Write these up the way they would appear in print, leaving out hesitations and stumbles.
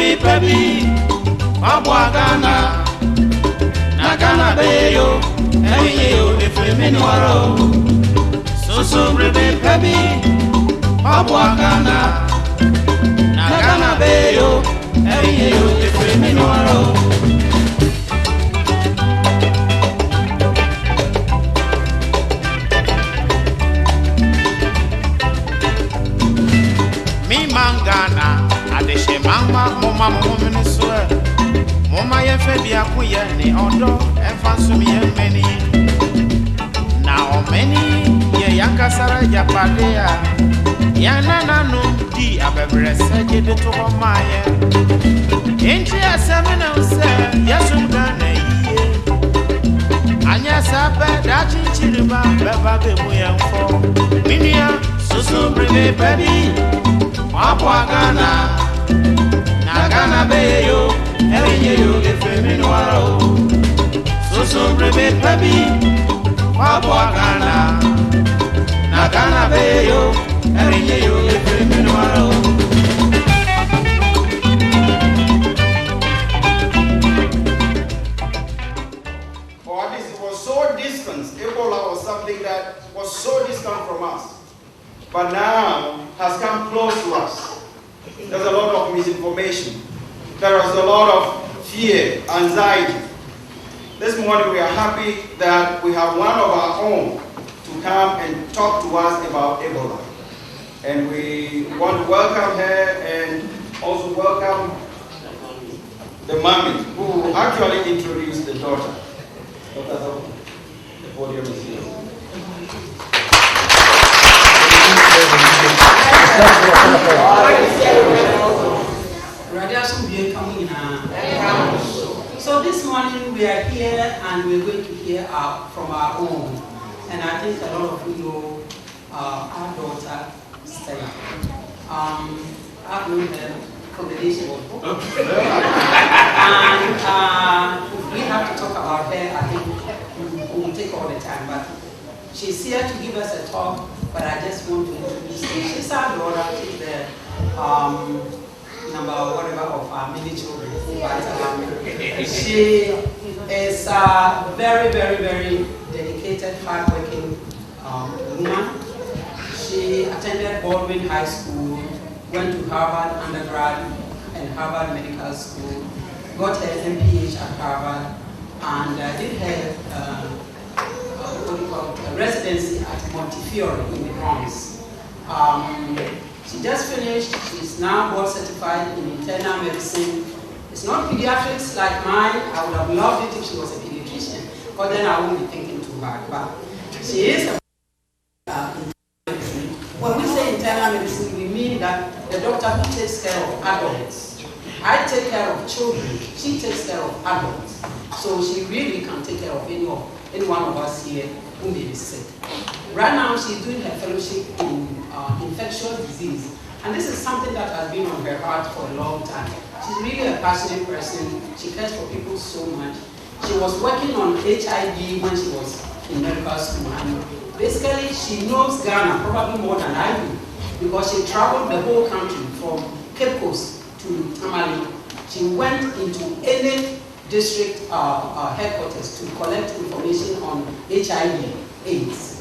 brebe pebi Abwagana Nagana beyo Eyo efemini waro Susu brebe pebi Abwagana Nagana beyo Eyo efemini waro Mi mangana Adeshe mama mama mumini swe Mama ye febi akuye ni odo Efansumi ye meni Na omeni ye yankasara japadea Ya nananu di abebrese jede tuho maye Inchi ya semene use Yasungane iye Anya sape da chinchiriba Beba bemu ye mfo Minia susu brebe baby Wapwagana Nagana beyo Eyo efemini waro Susu brebe pebi Wapwagana Nagana beyo Eyo efemini waro For this, it was so distant. Ebola was something that was so distant from us, but now has come close to us. There's a lot of misinformation. There is a lot of fear, anxiety. This morning we are happy that we have one of our own to come and talk to us about Ebola. And we want to welcome her and also welcome the mommy who actually introduced the daughter. The podium is here. So this morning we are here and we're going to hear from our own. And I think a lot of you know our daughter, Stella. I've known her combination of both. And if we have to talk about her, I think we will take all the time. But she's here to give us a talk, but I just want to introduce her. She's our daughter. She's the number whatever of our many children. But she is a very, very, very dedicated, hardworking woman. She attended Baldwin High School, went to Harvard undergrad and Harvard Medical School, got her MPH at Harvard, and did her residency at Montefiore in the Bronx. She just finished. She's now board certified in internal medicine. It's not pediatrics like mine. I would have loved it if she was a pediatrician, but then I wouldn't be thinking too hard. But she is a when we say internal medicine, we mean that the doctor who takes care of adults. I take care of children. She takes care of adults. So she really can take care of any one of us here who may be sick. Right now, she's doing her fellowship in infectious disease. And this is something that has been on her heart for a long time. She's really a passionate person. She cares for people so much. She was working on HIV when she was in medical school. And basically, she knows Ghana probably more than I do, because she traveled the whole country from Cape Coast to Tamale. She went into any district headquarters to collect information on HIV/AIDS.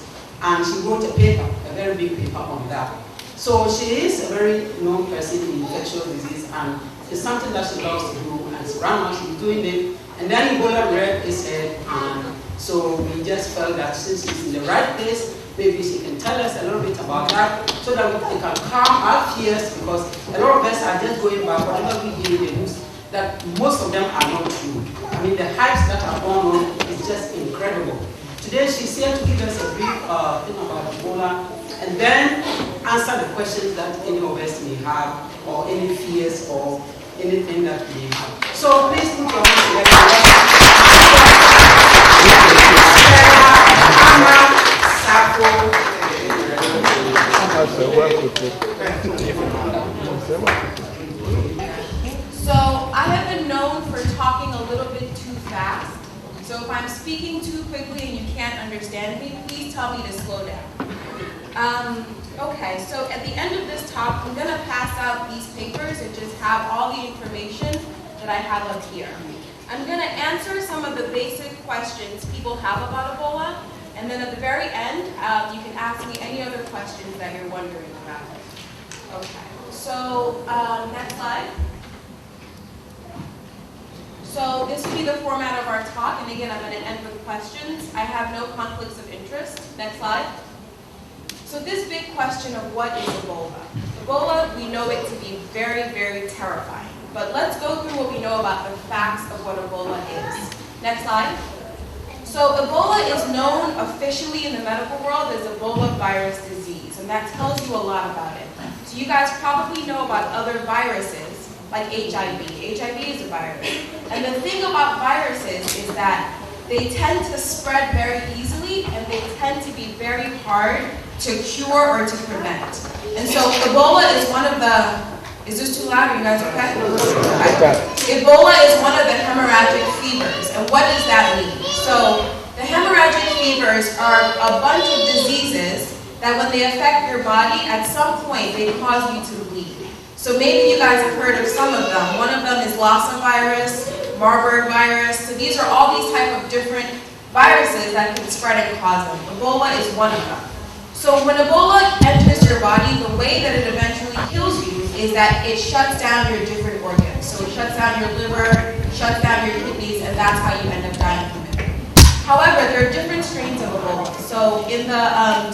And she wrote a paper, a very big paper on that. So she is a very known person in infectious disease, and it's something that she loves to do, and right now she's doing it. And then Ebola reared its head, and so we just felt that since she's in the right place, maybe she can tell us a little bit about that, so that we can calm our fears, because a lot of us are just going by whatever we hear in the news, that most of them are not true. I mean, the hypes that are going on is just incredible. Today she's here to give us a brief thing about Ebola, and then answer the questions that any of us may have, or any fears, or anything that we may have. So please put your hands together. Amma, Safo. So I have been known for talking a little bit too fast. So if I'm speaking too quickly and you can't understand me, please tell me to slow down. Okay, so at the end of this talk, I'm going to pass out these papers that just have all the information that I have up here. I'm going to answer some of the basic questions people have about Ebola, and then at the very end, you can ask me any other questions that you're wondering about. Okay, so next slide. So this will be the format of our talk, and again, I'm going to end with questions. I have no conflicts of interest. Next slide. So this big question of what is Ebola? Ebola, we know it to be very, very terrifying. But let's go through what we know about the facts of what Ebola is. Next slide. So Ebola is known officially in the medical world as Ebola virus disease, and that tells you a lot about it. So you guys probably know about other viruses, like HIV. HIV is a virus. And the thing about viruses is that they tend to spread very easily, and they tend to be very hard to cure or to prevent. And so Ebola is one of the, is this too loud? Are you guys okay? Ebola is one of the hemorrhagic fevers. And what does that mean? So the hemorrhagic fevers are a bunch of diseases that when they affect your body, at some point they cause you to bleed. So maybe you guys have heard of some of them. One of them is Lassa virus, Marburg virus. So these are all these type of different viruses that can spread and cause them. Ebola is one of them. So when Ebola enters your body, the way that it eventually kills you is that it shuts down your different organs. So it shuts down your liver, shuts down your kidneys, and that's how you end up dying from it. However, there are different strains of Ebola. So in the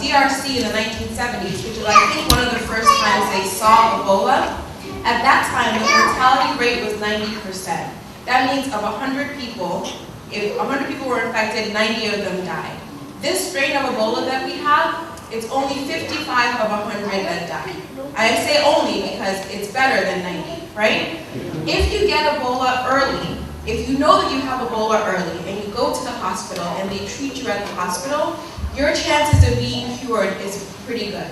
DRC in the 1970s, which is I think one of the first times they saw Ebola, at that time the mortality rate was 90%. That means of 100 people, if 100 people were infected, 90 of them died. This strain of Ebola that we have, it's only 55 of 100 that die. I say only because it's better than 90, right? If you get Ebola early, if you know that you have Ebola early and you go to the hospital and they treat you at the hospital, your chances of being cured is pretty good.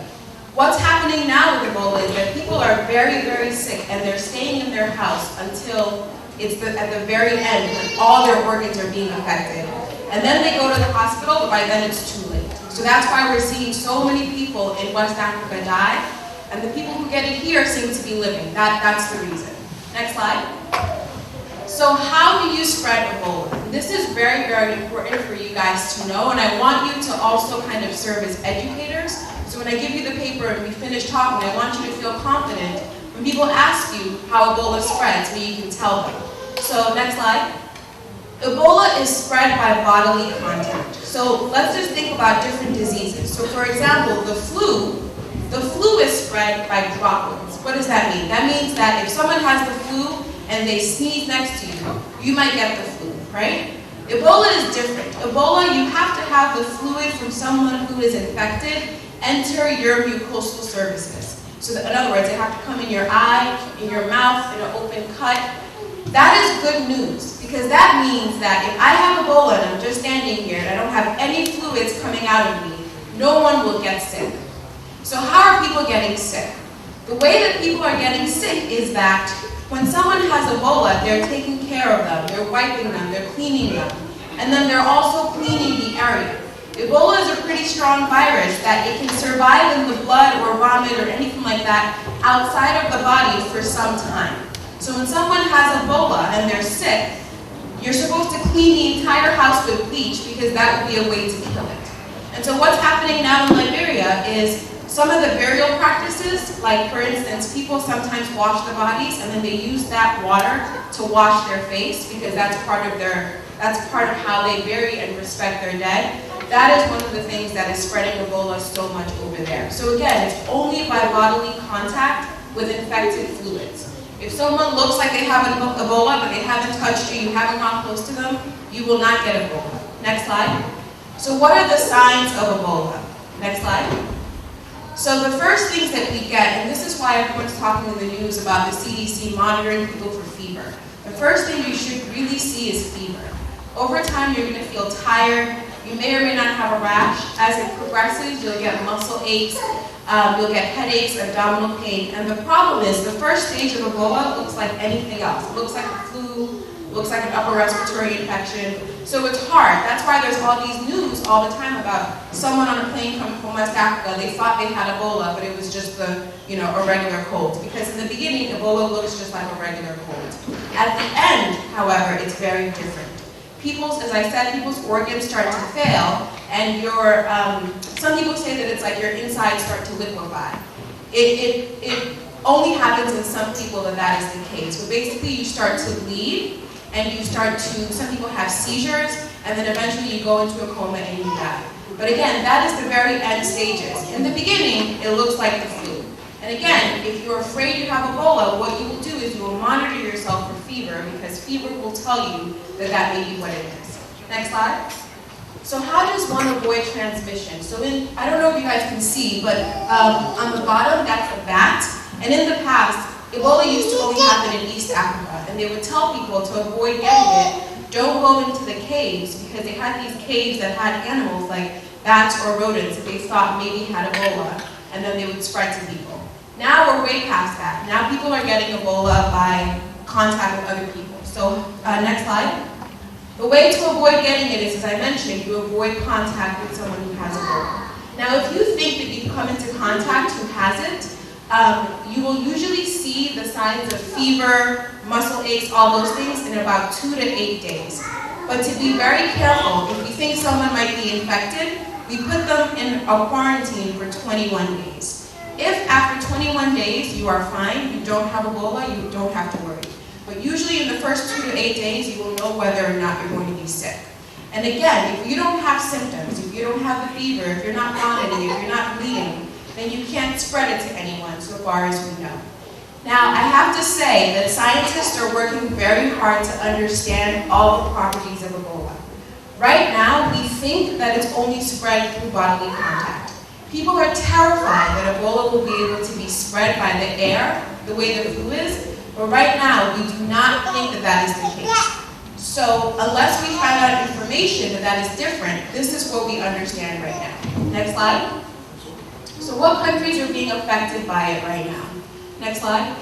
What's happening now with Ebola is that people are very, very sick and they're staying in their house until it's at the very end when all their organs are being affected. And then they go to the hospital, but by then it's too late. So that's why we're seeing so many people in West Africa die, and the people who get it here seem to be living. That's the reason. Next slide. So how do you spread Ebola? This is very, very important for you guys to know, and I want you to also kind of serve as educators. So when I give you the paper and we finish talking, I want you to feel confident when people ask you how Ebola spreads, so you can tell them. So next slide. Ebola is spread by bodily contact. So let's just think about different diseases. So for example, the flu is spread by droplets. What does that mean? That means that if someone has the flu and they sneeze next to you, you might get the flu, right? Ebola is different. Ebola, you have to have the fluid from someone who is infected enter your mucosal surfaces. So that, in other words, they have to come in your eye, in your mouth, in an open cut. That is good news, because that means that if I have Ebola and I'm just standing here and I don't have any fluids coming out of me, no one will get sick. So how are people getting sick? The way that people are getting sick is that when someone has Ebola, they're taking care of them, they're wiping them, they're cleaning them, and then they're also cleaning the area. Ebola is a pretty strong virus that it can survive in the blood or vomit or anything like that outside of the body for some time. So when someone has Ebola and they're sick, you're supposed to clean the entire house with bleach because that would be a way to kill it. And so what's happening now in Liberia is some of the burial practices, like for instance, people sometimes wash the bodies and then they use that water to wash their face because that's part of how they bury and respect their dead. That is one of the things that is spreading Ebola so much over there. So again, it's only by bodily contact with infected fluids. If someone looks like they have Ebola, but they haven't touched you, you haven't gone close to them, you will not get Ebola. Next slide. So what are the signs of Ebola? Next slide. So the first things that we get, and this is why everyone's talking in the news about the CDC monitoring people for fever. The first thing you should really see is fever. Over time, you're going to feel tired. You may or may not have a rash. As it progresses, you'll get muscle aches. You'll get headaches, abdominal pain, and the problem is the first stage of Ebola looks like anything else. It looks like a flu, looks like an upper respiratory infection. So it's hard. That's why there's all these news all the time about someone on a plane coming from West Africa. They thought they had Ebola, but it was just a regular cold. Because in the beginning, Ebola looks just like a regular cold. At the end, however, it's very different. As I said, people's organs start to fail, and some people say that it's like your insides start to liquefy. It only happens in some people that is the case. So basically, you start to bleed, and some people have seizures, and then eventually you go into a coma and you die. But again, that is the very end stages. In the beginning, it looks like the flu. And again, if you're afraid you have Ebola, what you will do is you will monitor yourself for fever, because fever will tell you that may be what it is. Next slide. So how does one avoid transmission? So I don't know if you guys can see, but on the bottom, that's a bat. And in the past, Ebola used to only happen in East Africa, and they would tell people to avoid getting it, don't go into the caves, because they had these caves that had animals like bats or rodents that they thought maybe had Ebola, and then they would spread to people. Now we're way past that. Now people are getting Ebola by contact with other people. So next slide. The way to avoid getting it is, as I mentioned, you avoid contact with someone who has Ebola. Now if you think that you've come into contact who has it, you will usually see the signs of fever, muscle aches, all those things in about 2 to 8 days. But to be very careful, if you think someone might be infected, we put them in a quarantine for 21 days. If after 21 days you are fine, you don't have Ebola, you don't have to worry. But usually in the first 2 to 8 days, you will know whether or not you're going to be sick. And again, if you don't have symptoms, if you don't have the fever, if you're not vomiting, if you're not bleeding, then you can't spread it to anyone so far as we know. Now, I have to say that scientists are working very hard to understand all the properties of Ebola. Right now, we think that it's only spread through bodily contact. People are terrified that Ebola will be able to be spread by the air, the way the flu is, but right now, we do not think that is the case. So, unless we find out information that is different, this is what we understand right now. Next slide. So what countries are being affected by it right now? Next slide.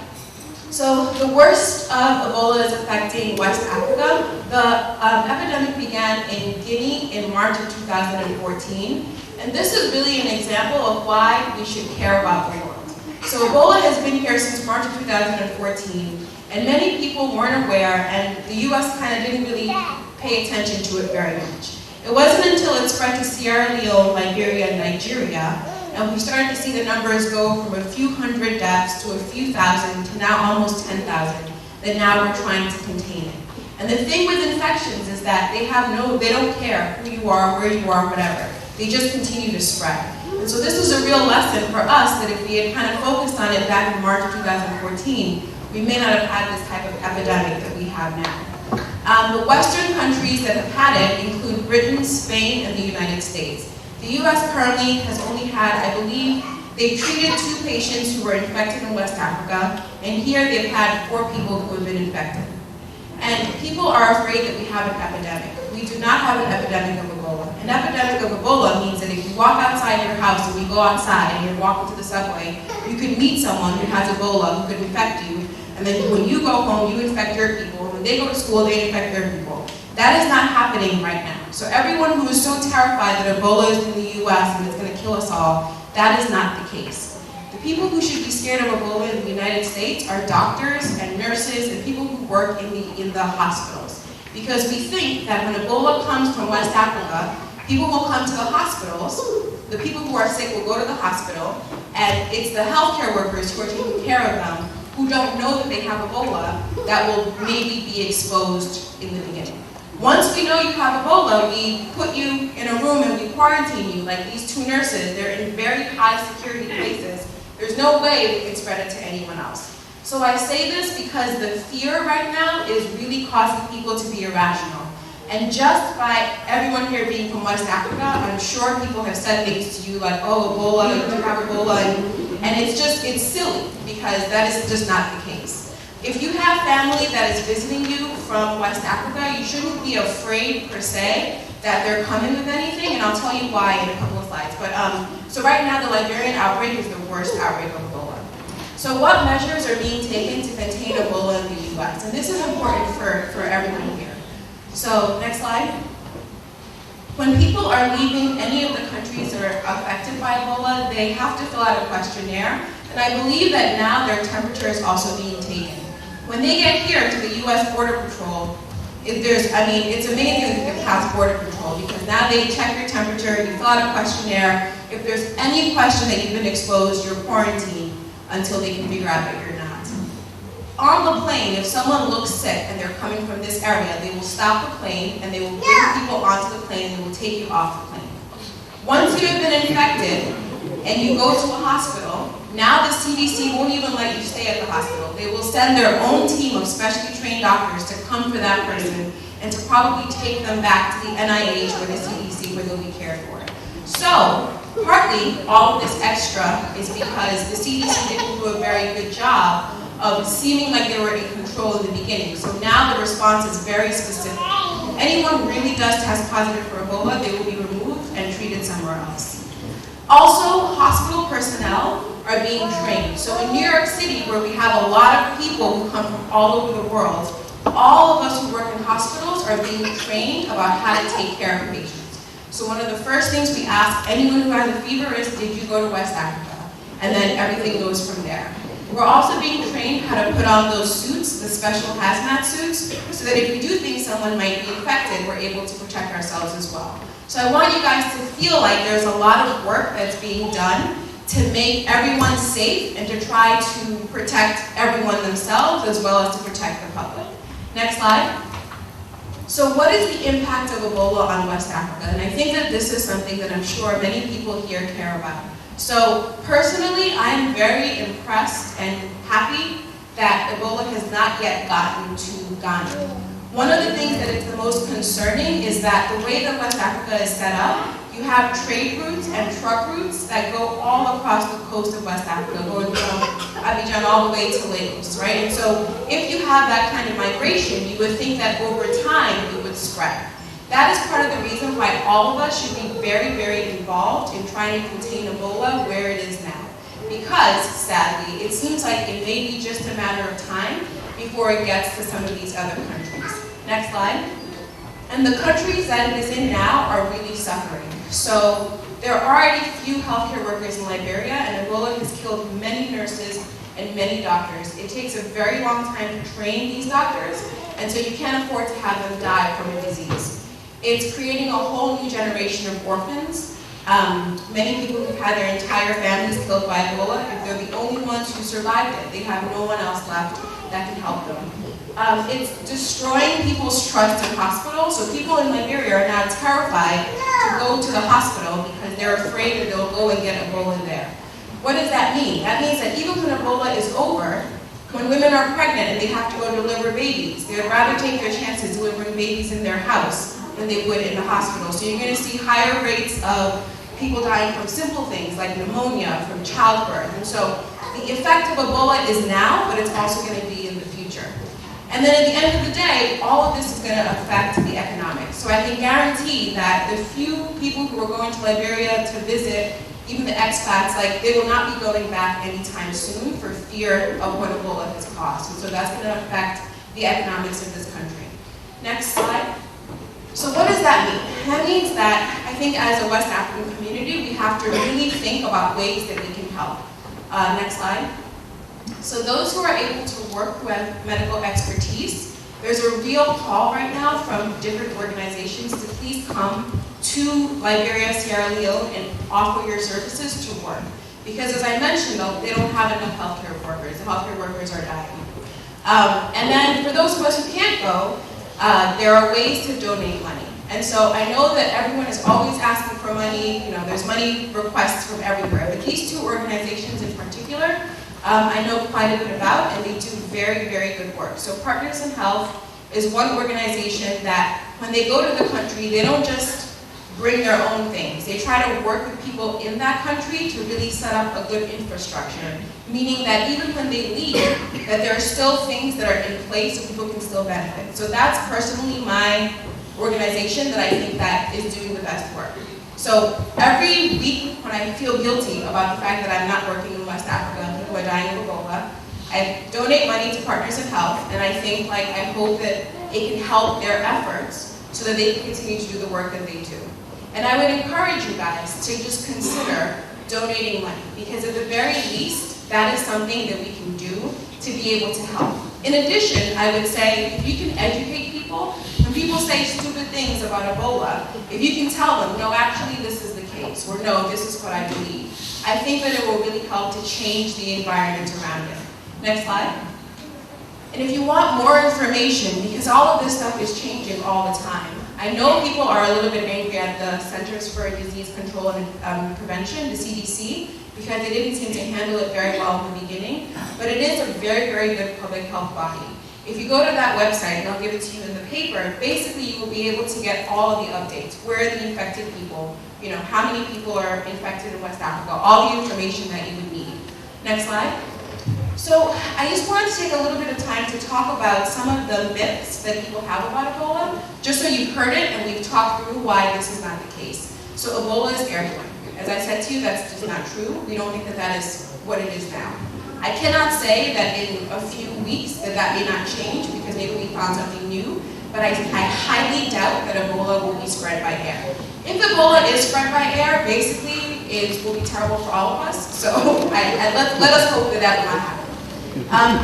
So the worst of Ebola is affecting West Africa. The epidemic began in Guinea in March of 2014. And this is really an example of why we should care about the world. So Ebola has been here since March of 2014, and many people weren't aware, and the US kind of didn't really pay attention to it very much. It wasn't until it spread to Sierra Leone, Liberia, and Nigeria, and we started to see the numbers go from a few hundred deaths to a few thousand to now almost 10,000, that now we're trying to contain it. And the thing with infections is that they don't care who you are, where you are, whatever. They just continue to spread. And so this was a real lesson for us that if we had kind of focused on it back in March of 2014, we may not have had this type of epidemic that we have now. The Western countries that have had it include Britain, Spain, and the United States. The US currently has only had, I believe, they've treated 2 patients who were infected in West Africa, and here they've had 4 people who have been infected. And people are afraid that we have an epidemic. We do not have an epidemic of Ebola. An epidemic of Ebola means that if you walk outside your house and you go outside and you're walking to the subway, you could meet someone who has Ebola who could infect you, and then when you go home, you infect your people. When they go to school, they infect their people. That is not happening right now. So everyone who is so terrified that Ebola is in the US and it's going to kill us all, that is not the case. The people who should be scared of Ebola in the United States are doctors and nurses and people who work in the hospitals. Because we think that when Ebola comes from West Africa, people will come to the hospitals, the people who are sick will go to the hospital, and it's the healthcare workers who are taking care of them who don't know that they have Ebola that will maybe be exposed in the beginning. Once we know you have Ebola, we put you in a room and we quarantine you, like these 2 nurses. They're in very high security places. There's no way we can spread it to anyone else. So I say this because the fear right now is really causing people to be irrational. And just by everyone here being from West Africa, I'm sure people have said things to you like, oh, Ebola, you do have Ebola, and it's silly because that is just not the case. If you have family that is visiting you from West Africa, you shouldn't be afraid per se that they're coming with anything, and I'll tell you why in a couple of slides. But so right now the Liberian outbreak is the worst outbreak of Ebola. So what measures are being taken to contain Ebola in the US? And this is important for everyone here. So next slide. When people are leaving any of the countries that are affected by Ebola, they have to fill out a questionnaire. And I believe that now their temperature is also being taken. When they get here to the US Border Patrol, it's amazing that they can pass Border Patrol because now they check your temperature, you fill out a questionnaire. If there's any question that you've been exposed, you're quarantined until they can figure out that you're not. On the plane, if someone looks sick and they're coming from this area, they will stop the plane and they will bring people onto the plane and they will take you off the plane. Once you have been infected and you go to a hospital, now the CDC won't even let you stay at the hospital. They will send their own team of specially trained doctors to come for that person and to probably take them back to the NIH or the CDC where they'll be cared for. So, partly, all of this extra is because the CDC didn't do a very good job of seeming like they were in control in the beginning. So now the response is very specific. If anyone really does test positive for Ebola, they will be removed and treated somewhere else. Also, hospital personnel are being trained. So in New York City, where we have a lot of people who come from all over the world, all of us who work in hospitals are being trained about how to take care of patients. So one of the first things we ask anyone who has a fever is, did you go to West Africa? And then everything goes from there. We're also being trained how to put on those suits, the special hazmat suits, so that if we do think someone might be infected, we're able to protect ourselves as well. So I want you guys to feel like there's a lot of work that's being done to make everyone safe and to try to protect everyone themselves as well as to protect the public. Next slide. So what is the impact of Ebola on West Africa? And I think that this is something that I'm sure many people here care about. So personally, I am very impressed and happy that Ebola has not yet gotten to Ghana. One of the things that is the most concerning is that the way that West Africa is set up, you have trade routes and truck routes that go all across the coast of West Africa, going from Abidjan all the way to Lagos, right? And so if you have that kind of migration, you would think that over time it would spread. That is part of the reason why all of us should be very, very involved in trying to contain Ebola where it is now. Because, sadly, it seems like it may be just a matter of time before it gets to some of these other countries. Next slide. And the countries that it is in now are really suffering. So there are already few healthcare workers in Liberia, and Ebola has killed many nurses and many doctors. It takes a very long time to train these doctors, and so you can't afford to have them die from a disease. It's creating a whole new generation of orphans. Many people who've had their entire families killed by Ebola, if they're the only ones who survived it, they have no one else left that can help them. It's destroying people's trust in hospitals. So people in Liberia are now terrified to go to the hospital because they're afraid that they'll go and get Ebola there. What does that mean? That means that even when Ebola is over, when women are pregnant and they have to go deliver babies, they'd rather take their chances delivering babies in their house than they would in the hospital. So you're going to see higher rates of people dying from simple things like pneumonia, from childbirth. And so the effect of Ebola is now, but it's also going to be in the future. And then at the end of the day, all of this is going to affect the economics. So I can guarantee that the few people who are going to Liberia to visit, even the expats, like they will not be going back anytime soon for fear of what Ebola has caused. And so that's going to affect the economics of this country. Next slide. So what does that mean? That means that I think as a West African community, we have to really think about ways that we can help. Next slide. So those who are able to work who have medical expertise, there's a real call right now from different organizations to please come to Liberia, Sierra Leone and offer your services to work. Because as I mentioned, though, they don't have enough healthcare workers. The healthcare workers are dying. And then for those of us who can't go, there are ways to donate money. And so I know that everyone is always asking for money. You know, there's money requests from everywhere. But these two organizations in particular, I know quite a bit about, and they do very, very good work. So Partners in Health is one organization that when they go to the country, they don't just bring their own things. They try to work with people in that country to really set up a good infrastructure, meaning that even when they leave, that there are still things that are in place so people can still benefit. So that's personally my organization that I think that is doing the best work. So every week when I feel guilty about the fact that I'm not working in West Africa, who I dying of Ebola. I donate money to Partners of Health, and I think, I hope that it can help their efforts so that they can continue to do the work that they do. And I would encourage you guys to just consider donating money, because at the very least, that is something that we can do to be able to help. In addition, I would say, if you can educate people, when people say stupid things about Ebola, if you can tell them, no, actually this is the case, or no, this is what I believe, I think that it will really help to change the environment around it. Next slide. And if you want more information, because all of this stuff is changing all the time, I know people are a little bit angry at the Centers for Disease Control and Prevention, the CDC, because they didn't seem to handle it very well in the beginning, but it is a very, very good public health body. If you go to that website, and I'll give it to you in the paper, basically you will be able to get all of the updates. Where are the infected people? You know, how many people are infected in West Africa? All the information that you would need. Next slide. So I just wanted to take a little bit of time to talk about some of the myths that people have about Ebola, just so you've heard it and we've talked through why this is not the case. So Ebola is airborne. As I said to you, that's just not true. We don't think that that is what it is now. I cannot say that in a few weeks that may not change, because maybe we found something new, but I highly doubt that Ebola will be spread by air. If Ebola is spread by air, basically it will be terrible for all of us, so let us hope that that will not happen.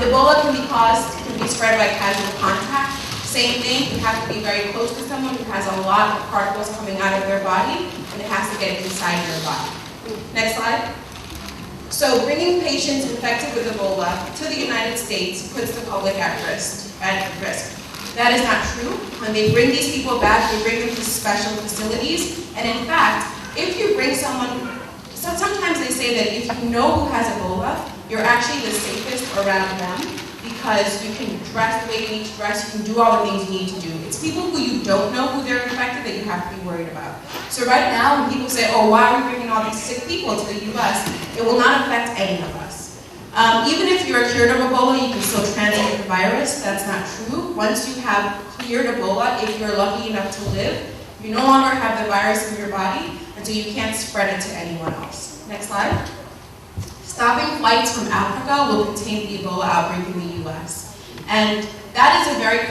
Ebola can be spread by casual contact. Same thing, you have to be very close to someone who has a lot of particles coming out of their body, and it has to get inside your body. Next slide. So bringing patients infected with Ebola to the United States puts the public at risk. That is not true. When they bring these people back, they bring them to special facilities, and in fact, if you bring someone, sometimes they say that if you know who has Ebola, you're actually the safest around them, because you can dress the way you need to dress, you can do all the things you need to do. It's people who you don't know who they're infected that you have to be worried about. So right now, when people say, oh, why are we bringing all these sick people to the US, it will not affect any of us. Even if you're cured of Ebola, you can still transmit the virus. That's not true. Once you have cleared Ebola, if you're lucky enough to live, you no longer have the virus in your body, and so you can't spread it to anyone else. Next slide. Stopping flights from Africa will contain the Ebola outbreak in the US. And that is a very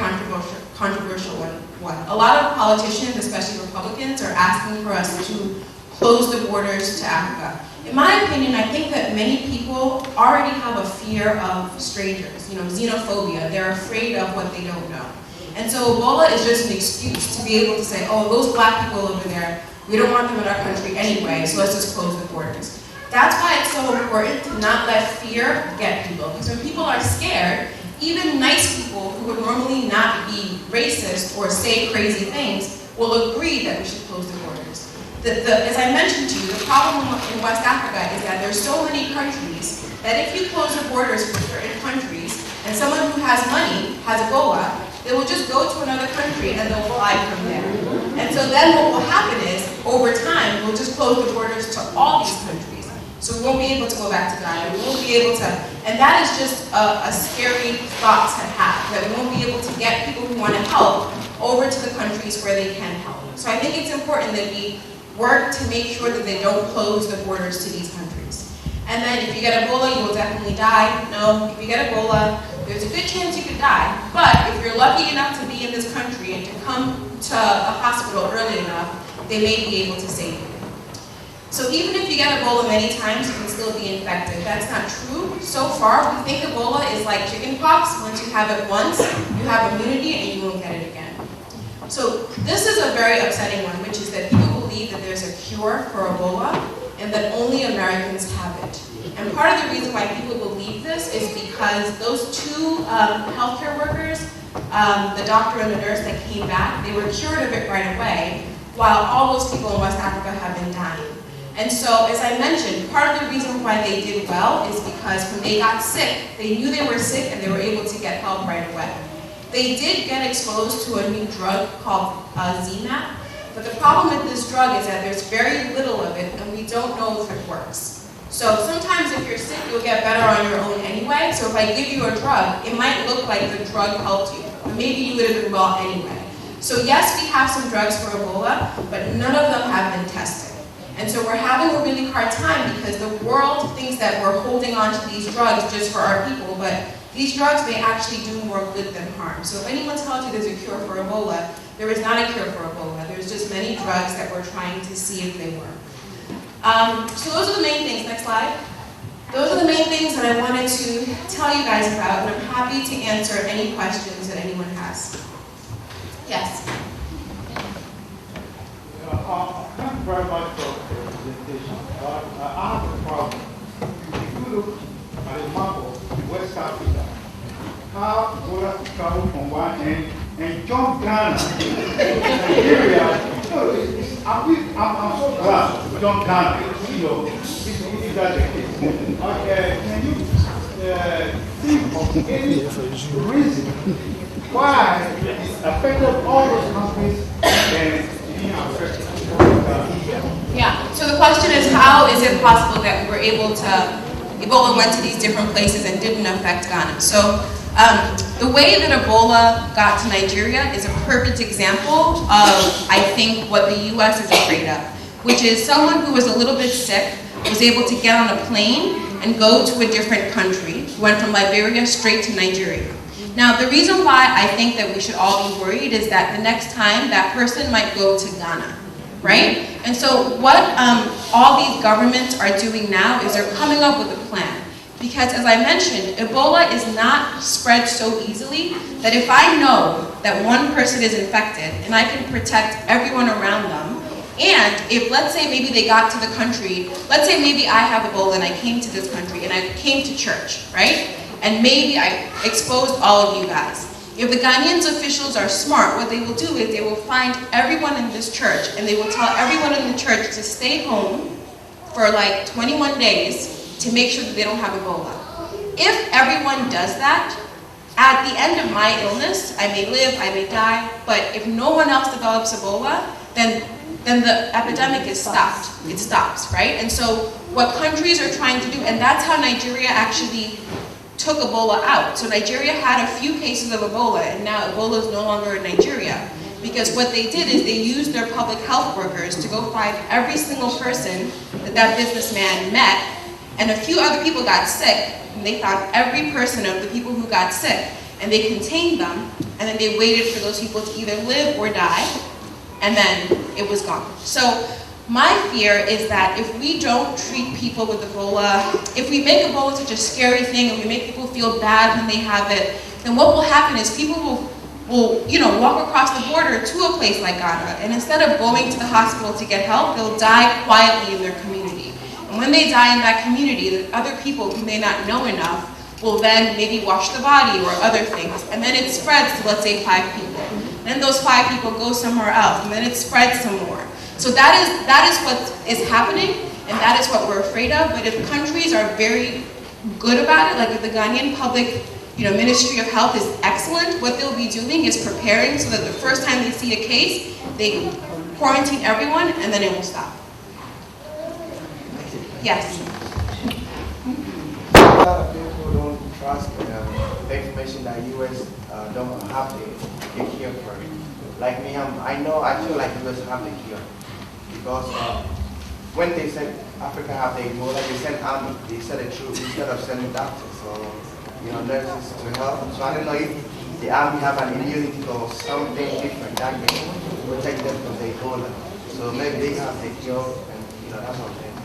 controversial one. A lot of politicians, especially Republicans, are asking for us to close the borders to Africa. In my opinion, I think that many people already have a fear of strangers, xenophobia. They're afraid of what they don't know. And so Ebola is just an excuse to be able to say, oh, those black people over there, we don't want them in our country anyway, so let's just close the borders. That's why it's so important to not let fear get people. Because when people are scared, even nice people who would normally not be racist or say crazy things will agree that we should close the borders. As I mentioned to you, the problem in West Africa is that there's so many countries that if you close the borders for certain countries, and someone who has money has Ebola, they will just go to another country and they'll fly from there. And so then what will happen is, over time, we'll just close the borders to all these countries. So we won't be able to go back to Ghana, we won't be able to, and that is just a scary thought to have, that we won't be able to get people who want to help over to the countries where they can help. So I think it's important that we work to make sure that they don't close the borders to these countries. And then if you get Ebola, you will definitely die. No, if you get Ebola, there's a good chance you could die. But if you're lucky enough to be in this country and to come to a hospital early enough, they may be able to save you. So even if you get Ebola many times, you can still be infected. That's not true. So far, we think Ebola is like chickenpox. Once you have it once, you have immunity and you won't get it again. So this is a very upsetting one, which is that people believe that there's a cure for Ebola and that only Americans have it. And part of the reason why people believe this is because those two healthcare workers, the doctor and the nurse that came back, they were cured of it right away, while all those people in West Africa have been dying. And so, as I mentioned, part of the reason why they did well is because when they got sick, they knew they were sick and they were able to get help right away. They did get exposed to a new drug called ZMapp, but the problem with this drug is that there's very little of it and we don't know if it works. So sometimes if you're sick, you'll get better on your own anyway. So if I give you a drug, it might look like the drug helped you, but maybe you would have been well anyway. So yes, we have some drugs for Ebola, but none of them have been tested. And so we're having a really hard time because the world thinks that we're holding on to these drugs just for our people, but these drugs may actually do more good than harm. So if anyone tells you there's a cure for Ebola, there is not a cure for Ebola. There's just many drugs that we're trying to see if they work. So those are the main things. Next slide. Those are the main things that I wanted to tell you guys about, and I'm happy to answer any questions that anyone has. Yes? Thank you very much for the presentation. I have a problem. If you look at the map of West Africa, how Ebola travel from one end and jump Ghana, Nigeria. I'm so glad to jump Ghana. Is that the case? Can you think of any reason why it affected all those countries and yeah, so the question is, how is it possible that we were able to, Ebola went to these different places and didn't affect Ghana? So the way that Ebola got to Nigeria is a perfect example of, I think, what the US is afraid of, which is someone who was a little bit sick was able to get on a plane and go to a different country, went from Liberia straight to Nigeria. Now, the reason why I think that we should all be worried is that the next time that person might go to Ghana, right? And so what all these governments are doing now is they're coming up with a plan. Because as I mentioned, Ebola is not spread so easily that if I know that one person is infected and I can protect everyone around them, and if, let's say, maybe they got to the country, let's say maybe I have Ebola and I came to this country and I came to church, right? And maybe I exposed all of you guys. If the Ghanaian officials are smart, what they will do is they will find everyone in this church and they will tell everyone in the church to stay home for like 21 days to make sure that they don't have Ebola. If everyone does that, at the end of my illness, I may live, I may die, but if no one else develops Ebola, then the epidemic is stopped. It stops, right? And so what countries are trying to do, and that's how Nigeria actually took Ebola out. So Nigeria had a few cases of Ebola, and now Ebola is no longer in Nigeria. Because what they did is they used their public health workers to go find every single person that businessman met, and a few other people got sick, and they found every person of the people who got sick, and they contained them, and then they waited for those people to either live or die, and then it was gone. So my fear is that if we don't treat people with Ebola, if we make Ebola such a scary thing and we make people feel bad when they have it, then what will happen is people will walk across the border to a place like Ghana, and instead of going to the hospital to get help, they'll die quietly in their community. And when they die in that community, the other people who may not know enough will then maybe wash the body or other things, and then it spreads to, let's say, 5 people. Then those 5 people go somewhere else, and then it spreads some more. So that is what is happening, and that is what we're afraid of. But if countries are very good about it, like if the Ghanaian public Ministry of Health is excellent, what they'll be doing is preparing so that the first time they see a case, they quarantine everyone, and then it will stop. Yes? A lot of people don't trust the information that U.S. don't have the cure for it. Like me, I feel like U.S. have the cure. Because when they said Africa have the Ebola, they sent Amma. They said the truth instead of sending doctors. So, nurses to help. So I don't know if the army have an immunity or something different that can protect them from the Ebola. So maybe they have the cure, and that's what I'm saying.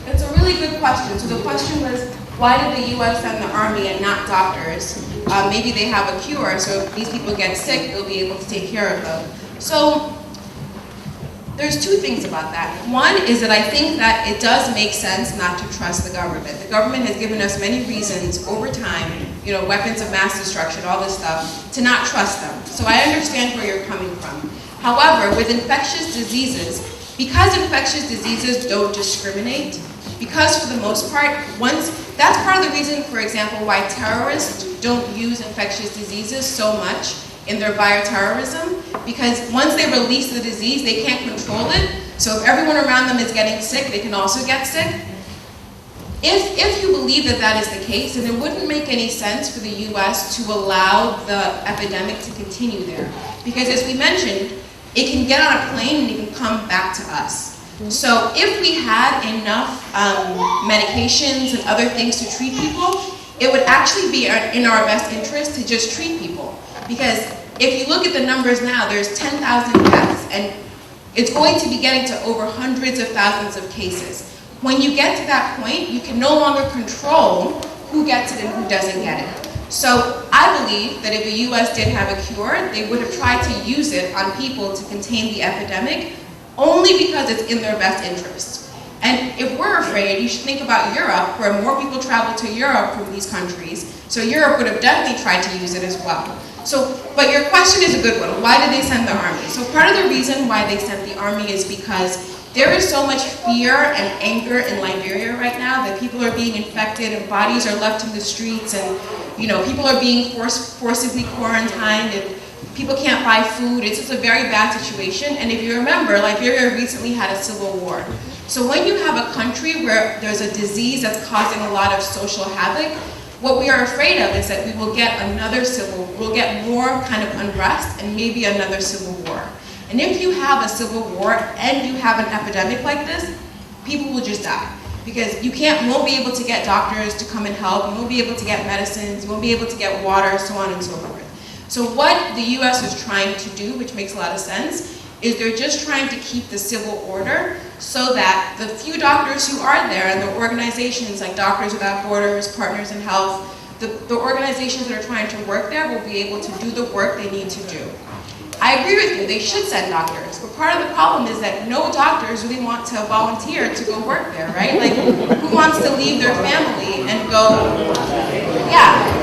It's a really good question. So the question was, why did the U.S. send the army and not doctors? Maybe they have a cure, so if these people get sick, they'll be able to take care of them. So there's 2 things about that. One is that I think that it does make sense not to trust the government. The government has given us many reasons over time, weapons of mass destruction, all this stuff, to not trust them. So I understand where you're coming from. However, with infectious diseases, because infectious diseases don't discriminate, because for the most part, that's part of the reason, for example, why terrorists don't use infectious diseases so much in their bioterrorism, because once they release the disease, they can't control it. So if everyone around them is getting sick, they can also get sick. If you believe that that is the case, then it wouldn't make any sense for the US to allow the epidemic to continue there. Because as we mentioned, it can get on a plane and it can come back to us. So if we had enough medications and other things to treat people, it would actually be in our best interest to just treat people. Because if you look at the numbers now, there's 10,000 deaths, and it's going to be getting to over hundreds of thousands of cases. When you get to that point, you can no longer control who gets it and who doesn't get it. So I believe that if the US did have a cure, they would have tried to use it on people to contain the epidemic, only because it's in their best interest. And if we're afraid, you should think about Europe, where more people travel to Europe from these countries. So Europe would have definitely tried to use it as well. So, but your question is a good one. Why did they send the army? So part of the reason why they sent the army is because there is so much fear and anger in Liberia right now that people are being infected and bodies are left in the streets, and people are being forcibly quarantined, and people can't buy food. It's just a very bad situation. And if you remember, Liberia recently had a civil war. So when you have a country where there's a disease that's causing a lot of social havoc, what we are afraid of is that we will get we'll get more kind of unrest and maybe another civil war. And if you have a civil war and you have an epidemic like this, people will just die. Because you won't be able to get doctors to come and help, you won't be able to get medicines, you won't be able to get water, so on and so forth. So what the US is trying to do, which makes a lot of sense, is they're just trying to keep the civil order so that the few doctors who are there and the organizations like Doctors Without Borders, Partners in Health, the organizations that are trying to work there will be able to do the work they need to do. I agree with you, they should send doctors, but part of the problem is that no doctors really want to volunteer to go work there, right? Like, who wants to leave their family and go,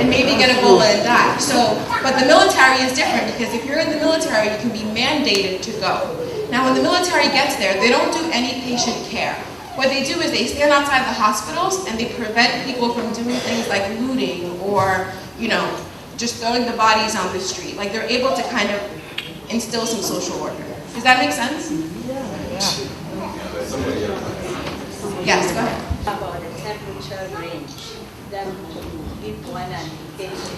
and maybe get Ebola and die? So, but the military is different, because if you're in the military, you can be mandated to go. Now, when the military gets there, they don't do any patient care. What they do is they stand outside the hospitals and they prevent people from doing things like looting or, just throwing the bodies on the street. Like, they're able to kind of instill some social order. Does that make sense? Yes, go ahead. About the temperature range, that give one indication.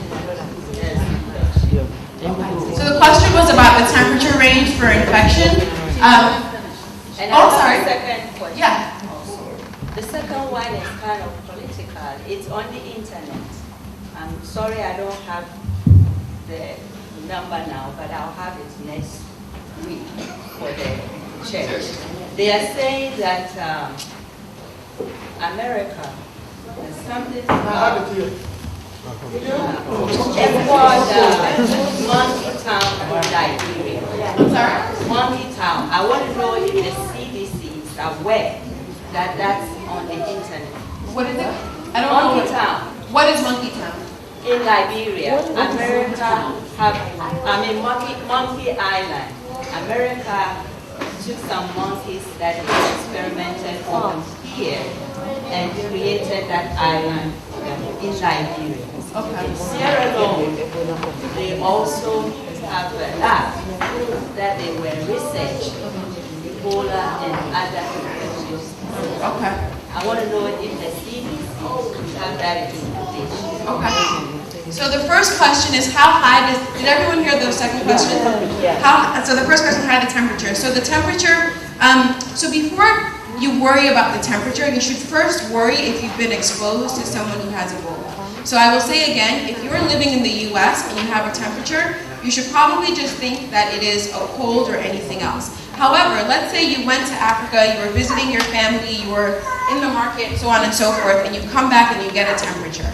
So the question was about the temperature range for infection. And sorry. The second question. Yeah. The second one is kind of political. It's on the internet. I'm sorry I don't have the number now, but I'll have it next week for the church. They are saying that America has something about Monkey Town in Liberia. I'm sorry? Monkey Town. I want to know if the CDC is aware that that's on the internet. What is it? I don't know. Monkey Town. What is Monkey Town? In Liberia, America Monkey Island. America took some monkeys that were experimented on here and created that island in Liberia. Okay. In Sierra Leone, they also have a lab that they were researching Ebola and other infectious diseases. Okay. I want to know if the CDC have that information. Okay. So the first question is how high did everyone hear the second question? So the first question had the temperature. So the temperature, so before you worry about the temperature, you should first worry if you've been exposed to someone who has Ebola. So I will say again, if you're living in the US and you have a temperature, you should probably just think that it is a cold or anything else. However, let's say you went to Africa, you were visiting your family, you were in the market, so on and so forth, and you come back and you get a temperature.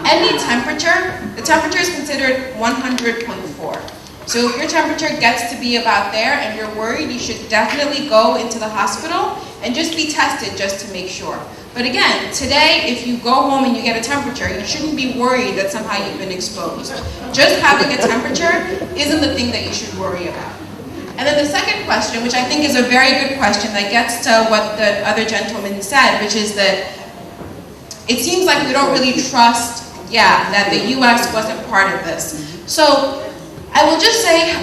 Any temperature, the temperature is considered 100.4. So if your temperature gets to be about there and you're worried, you should definitely go into the hospital and just be tested just to make sure. But again, today, if you go home and you get a temperature, you shouldn't be worried that somehow you've been exposed. Just having a temperature isn't the thing that you should worry about. And then the second question, which I think is a very good question that gets to what the other gentleman said, which is that it seems like we don't really trust, that the US wasn't part of this. So I will just say,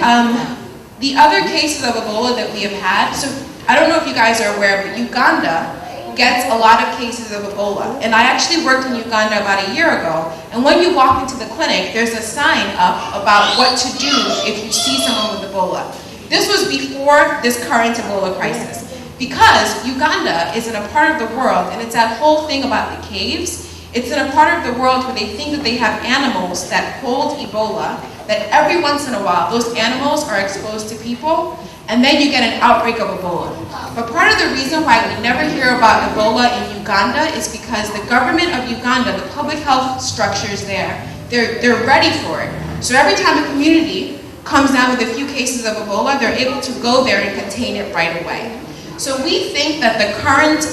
the other cases of Ebola that we have had, so I don't know if you guys are aware, but Uganda gets a lot of cases of Ebola. And I actually worked in Uganda about a year ago, and when you walk into the clinic, there's a sign up about what to do if you see someone with Ebola. This was before this current Ebola crisis. Because Uganda is in a part of the world, and it's that whole thing about the caves, it's in a part of the world where they think that they have animals that hold Ebola, that every once in a while those animals are exposed to people, and then you get an outbreak of Ebola. But part of the reason why we never hear about Ebola in Uganda is because the government of Uganda, the public health structures there, they're ready for it. So every time a community comes down with a few cases of Ebola, they're able to go there and contain it right away. So we think that the current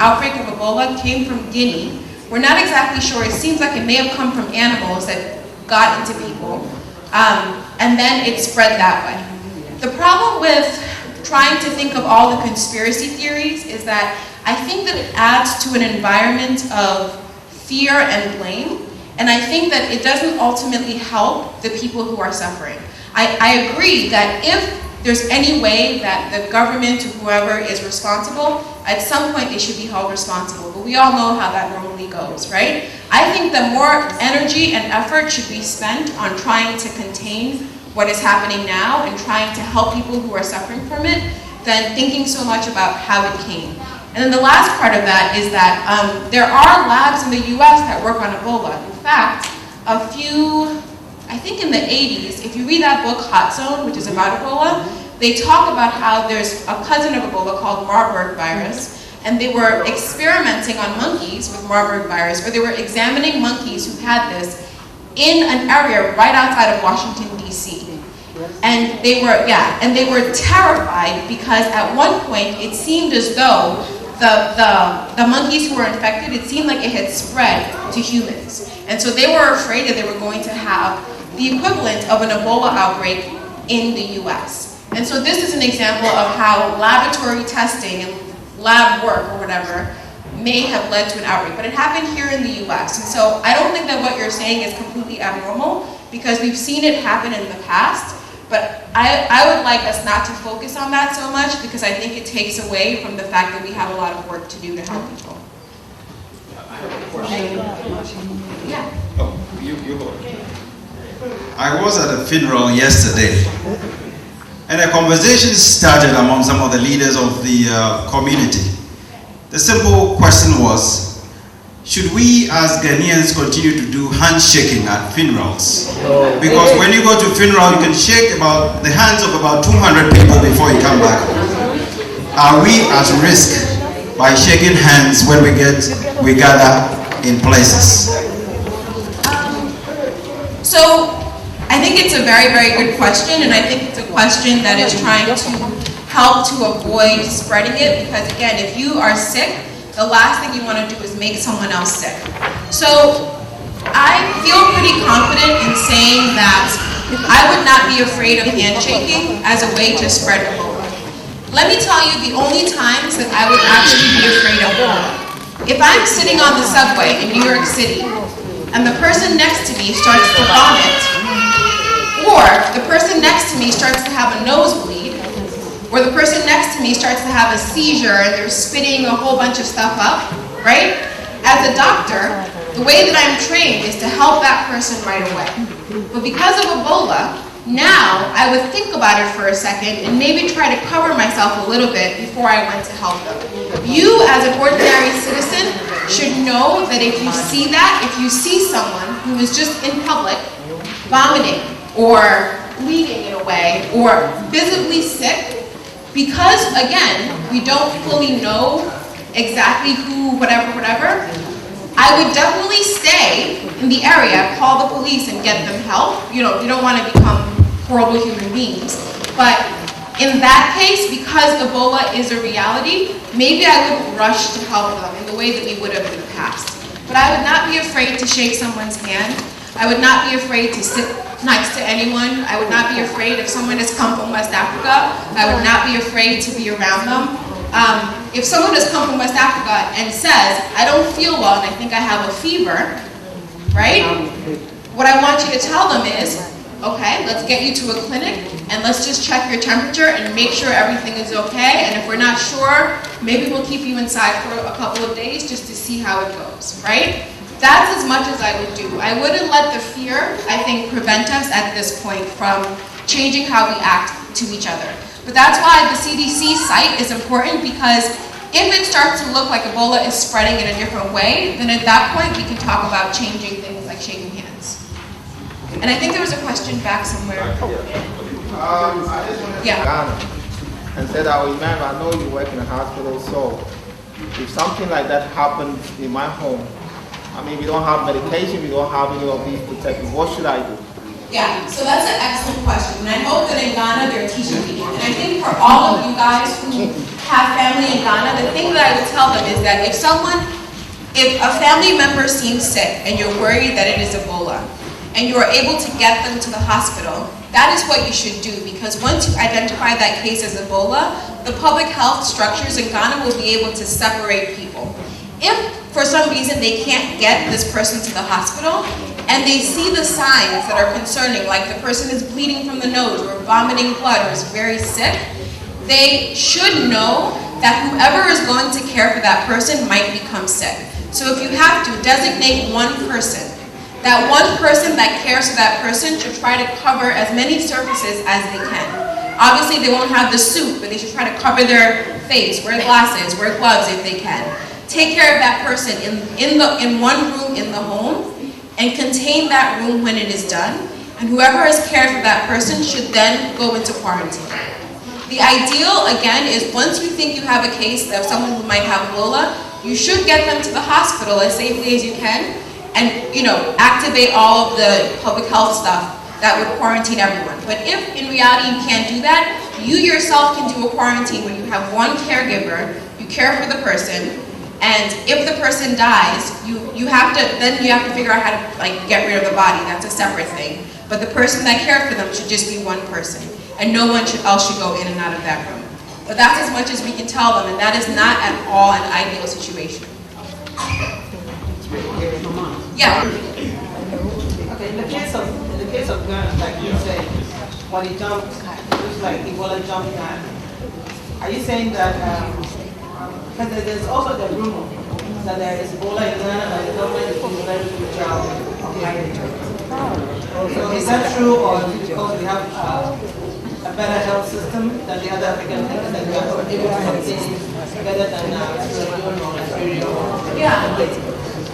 outbreak of Ebola came from Guinea. We're not exactly sure. It seems like it may have come from animals that got into people, and then it spread that way. The problem with trying to think of all the conspiracy theories is that I think that it adds to an environment of fear and blame, and I think that it doesn't ultimately help the people who are suffering. I agree that if there's any way that the government or whoever is responsible, at some point they should be held responsible. But we all know how that normally goes, right? I think that more energy and effort should be spent on trying to contain what is happening now and trying to help people who are suffering from it than thinking so much about how it came. And then the last part of that is that there are labs in the US that work on Ebola. In fact, I think in the 80s, if you read that book, Hot Zone, which is about Ebola, they talk about how there's a cousin of Ebola called Marburg virus, and they were experimenting on monkeys with Marburg virus, or they were examining monkeys who had this in an area right outside of Washington, D.C. And they were terrified because at one point it seemed as though the monkeys who were infected, it seemed like it had spread to humans. And so they were afraid that they were going to have the equivalent of an Ebola outbreak in the US. And so this is an example of how laboratory testing and lab work or whatever may have led to an outbreak. But it happened here in the US. And so I don't think that what you're saying is completely abnormal because we've seen it happen in the past. But I would like us not to focus on that so much because I think it takes away from the fact that we have a lot of work to do to help people. I have a question. Yeah. Oh, you go. I was at a funeral yesterday, and a conversation started among some of the leaders of the community. The simple question was, should we as Ghanaians continue to do handshaking at funerals? Because when you go to a funeral, you can shake the hands of about 200 people before you come back. Are we at risk by shaking hands when we gather in places? So I think it's a very, very good question, and I think it's a question that is trying to help to avoid spreading it, because again, if you are sick, the last thing you want to do is make someone else sick. So I feel pretty confident in saying that I would not be afraid of handshaking as a way to spread Ebola. Let me tell you the only times that I would actually be afraid of Ebola. If I'm sitting on the subway in New York City and the person next to me starts to vomit, or the person next to me starts to have a nosebleed, or the person next to me starts to have a seizure and they're spitting a whole bunch of stuff up, right? As a doctor, the way that I'm trained is to help that person right away. But because of Ebola, now I would think about it for a second and maybe try to cover myself a little bit before I went to help them. You, as an ordinary citizen, should know that if you see that, if you see someone who is just in public vomiting or bleeding in a way or visibly sick, because again, we don't fully know exactly who, whatever, I would definitely stay in the area, call the police and get them help. You know, you don't want to become horrible human beings. But in that case, because Ebola is a reality, maybe I would rush to help them in the way that we would have in the past. But I would not be afraid to shake someone's hand. I would not be afraid to sit next to anyone. I would not be afraid if someone has come from West Africa. I would not be afraid to be around them. If someone has come from West Africa and says, I don't feel well and I think I have a fever, right? What I want you to tell them is, okay, let's get you to a clinic and let's just check your temperature and make sure everything is okay. And if we're not sure, maybe we'll keep you inside for a couple of days just to see how it goes, right? That's as much as I would do. I wouldn't let the fear, I think, prevent us at this point from changing how we act to each other. But that's why the CDC site is important, because if it starts to look like Ebola is spreading in a different way, then at that point we can talk about changing things like shaking hands. And I think there was a question back somewhere. I just wanted to Ghana and said, I know you work in a hospital, so if something like that happens in my home, I mean, we don't have medication, we don't have any of these protections, what should I do? Yeah, so that's an excellent question, and I hope that in Ghana they're teaching people. And I think for all of you guys who have family in Ghana, the thing that I would tell them is that if a family member seems sick and you're worried that it is Ebola, and you are able to get them to the hospital, that is what you should do, because once you identify that case as Ebola, the public health structures in Ghana will be able to separate people. If for some reason they can't get this person to the hospital, and they see the signs that are concerning, like the person is bleeding from the nose or vomiting blood or is very sick, they should know that whoever is going to care for that person might become sick. So if you have to, designate one person. That one person that cares for that person should try to cover as many surfaces as they can. Obviously they won't have the suit, but they should try to cover their face, wear glasses, wear gloves if they can. Take care of that person in one room in the home, and contain that room when it is done, and whoever has cared for that person should then go into quarantine. The ideal, again, is once you think you have a case of someone who might have Ebola, you should get them to the hospital as safely as you can, and activate all of the public health stuff that would quarantine everyone. But if in reality you can't do that, you yourself can do a quarantine where you have one caregiver, you care for the person, and if the person dies, you have to figure out how to get rid of the body. That's a separate thing. But the person that cared for them should just be one person, and no one else should go in and out of that room. But that's as much as we can tell them, and that is not at all an ideal situation. Yeah. Okay, in the case of Ghana, like you said, when it jumped, it looks like Ebola jumped Ghana. Are you saying that? Because there's also the rumor that there is Ebola in Ghana, and the government is doing a very good job of hiding it. So is that true, or is it because we have a better health system than the other African countries that we are able to maintain better than Sierra Leone or Liberia? Yeah.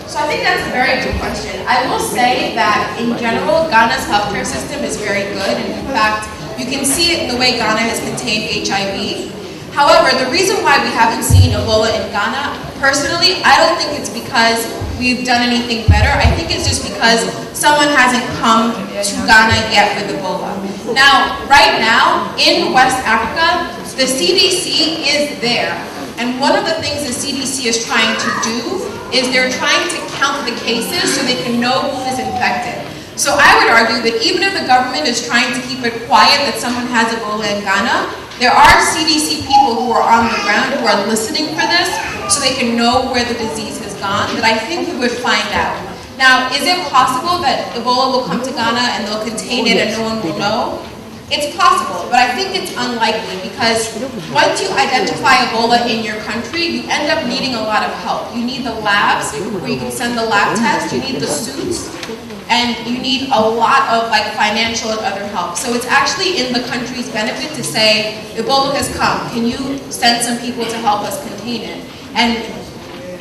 So I think that's a very good question. I will say that in general, Ghana's healthcare system is very good. And in fact, you can see it in the way Ghana has contained HIV. However, the reason why we haven't seen Ebola in Ghana, personally, I don't think it's because we've done anything better. I think it's just because someone hasn't come to Ghana yet with Ebola. Now, right now, in West Africa, the CDC is there. And one of the things the CDC is trying to do is they're trying to count the cases so they can know who is infected. So I would argue that even if the government is trying to keep it quiet that someone has Ebola in Ghana, there are CDC people who are on the ground who are listening for this so they can know where the disease has gone, that I think we would find out. Now, is it possible that Ebola will come to Ghana and they'll contain it and no one will know? It's possible, but I think it's unlikely because once you identify Ebola in your country, you end up needing a lot of help. You need the labs where you can send the lab tests, you need the suits, and you need a lot of financial and other help. So it's actually in the country's benefit to say, Ebola has come, can you send some people to help us contain it? And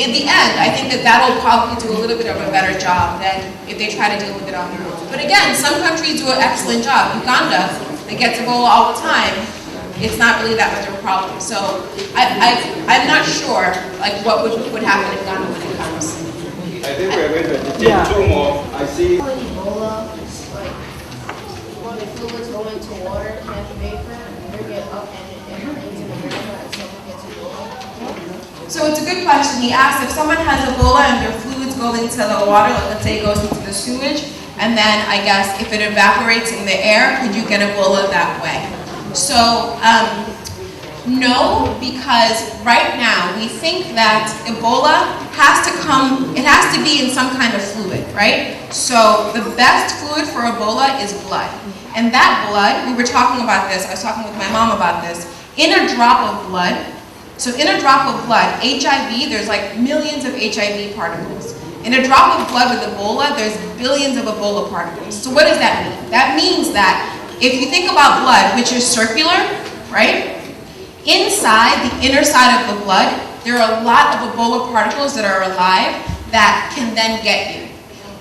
in the end, I think that that'll probably do a little bit of a better job than if they try to deal with it on their own. But again, some countries do an excellent job. Uganda, that gets Ebola all the time, it's not really that much of a problem. So I'm not sure what would happen in Ghana when it comes. I think we're going to take two more. I see. Ebola, when the fluids go into water, catch vapor, bring it up and it remains in the ground and someone gets Ebola. So it's a good question. He asked if someone has Ebola and their fluids go into the water, let's say it goes into the sewage, and then I guess if it evaporates in the air, could you get Ebola that way? So no, because right now we think that Ebola has to be in some kind of fluid, right? So the best fluid for Ebola is blood. And that blood, we were talking about this, I was talking with my mom about this, in a drop of blood, so in a drop of blood, HIV, there's millions of HIV particles. In a drop of blood with Ebola, there's billions of Ebola particles. So what does that mean? That means that if you think about blood, which is circular, right? Inside, the inner side of the blood, there are a lot of Ebola particles that are alive that can then get you.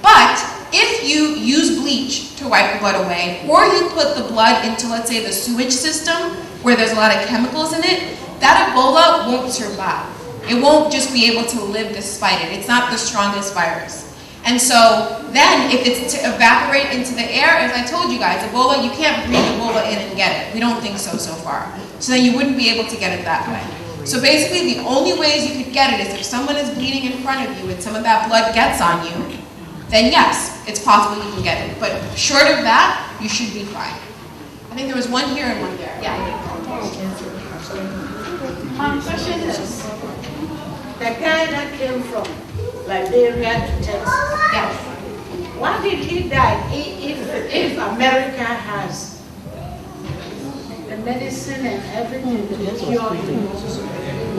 But if you use bleach to wipe the blood away, or you put the blood into, let's say, the sewage system, where there's a lot of chemicals in it, that Ebola won't survive. It won't just be able to live despite it. It's not the strongest virus. And so then, if it's to evaporate into the air, as I told you guys, Ebola, you can't breathe Ebola in and get it. We don't think so far. So then you wouldn't be able to get it that way. So basically, the only ways you could get it is if someone is bleeding in front of you and some of that blood gets on you, then yes, it's possible you can get it. But short of that, you should be fine. I think there was one here and one there. Yeah. My question is, the guy that came from Liberia to Texas, Yes. why did he die if America has the medicine and everything to cure him?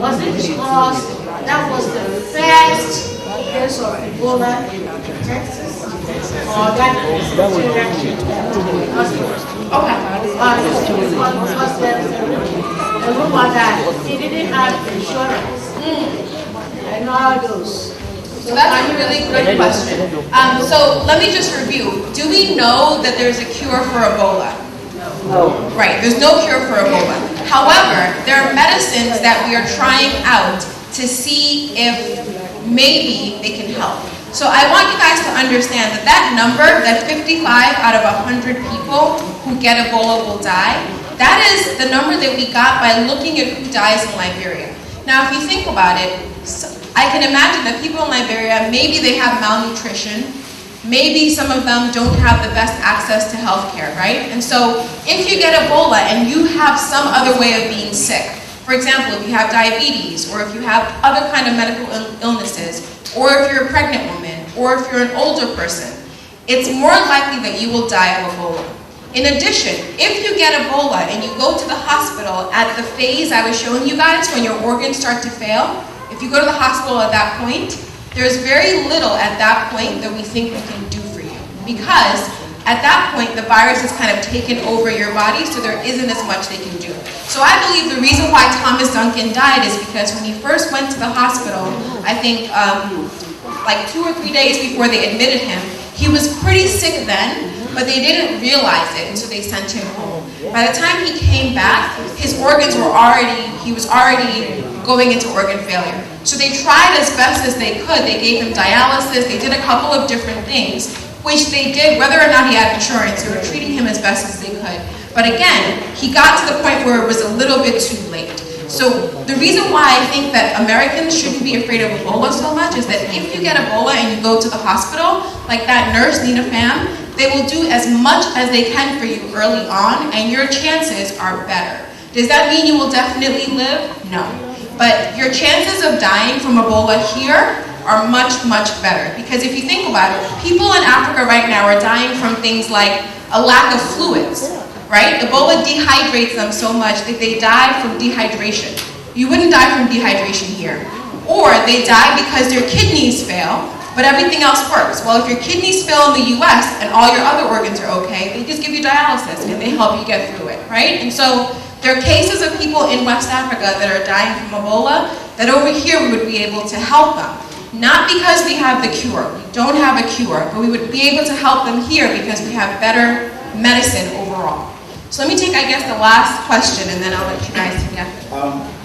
Was it because that was the first case of Ebola in Texas? Or that was the rumor that he didn't have insurance and all those? So that's a really good question. So let me just review. Do we know that there's a cure for Ebola? No. Right, there's no cure for Ebola. However, there are medicines that we are trying out to see if maybe they can help. So I want you guys to understand that that number, that 55 out of 100 people who get Ebola will die, that is the number that we got by looking at who dies in Liberia. Now, if you think about it, I can imagine that people in Liberia, maybe they have malnutrition, maybe some of them don't have the best access to healthcare, right? And so if you get Ebola and you have some other way of being sick, for example, if you have diabetes, or if you have other kind of medical illnesses, or if you're a pregnant woman, or if you're an older person, it's more likely that you will die of Ebola. In addition, if you get Ebola and you go to the hospital at the phase I was showing you guys when your organs start to fail, if you go to the hospital at that point, there's very little at that point that we think we can do for you. Because at that point, the virus has kind of taken over your body, so there isn't as much they can do. So I believe the reason why Thomas Duncan died is because when he first went to the hospital, I think like 2 or 3 days before they admitted him, he was pretty sick then, but they didn't realize it, and so they sent him home. By the time he came back, his organs were he was already going into organ failure. So they tried as best as they could. They gave him dialysis, they did a couple of different things, which they did whether or not he had insurance. They were treating him as best as they could. But again, he got to the point where it was a little bit too late. So the reason why I think that Americans shouldn't be afraid of Ebola so much is that if you get Ebola and you go to the hospital, like that nurse, Nina Pham, they will do as much as they can for you early on, and your chances are better. Does that mean you will definitely live? No. But your chances of dying from Ebola here are much, much better. Because if you think about it, people in Africa right now are dying from things like a lack of fluids, right? Ebola dehydrates them so much that they die from dehydration. You wouldn't die from dehydration here. Or they die because their kidneys fail, but everything else works. Well, if your kidneys fail in the US and all your other organs are okay, they just give you dialysis and they help you get through it, right? And so there are cases of people in West Africa that are dying from Ebola that over here we would be able to help them. Not because we have the cure, we don't have a cure, but we would be able to help them here because we have better medicine overall. So let me take, I guess, the last question and then I'll let you guys together.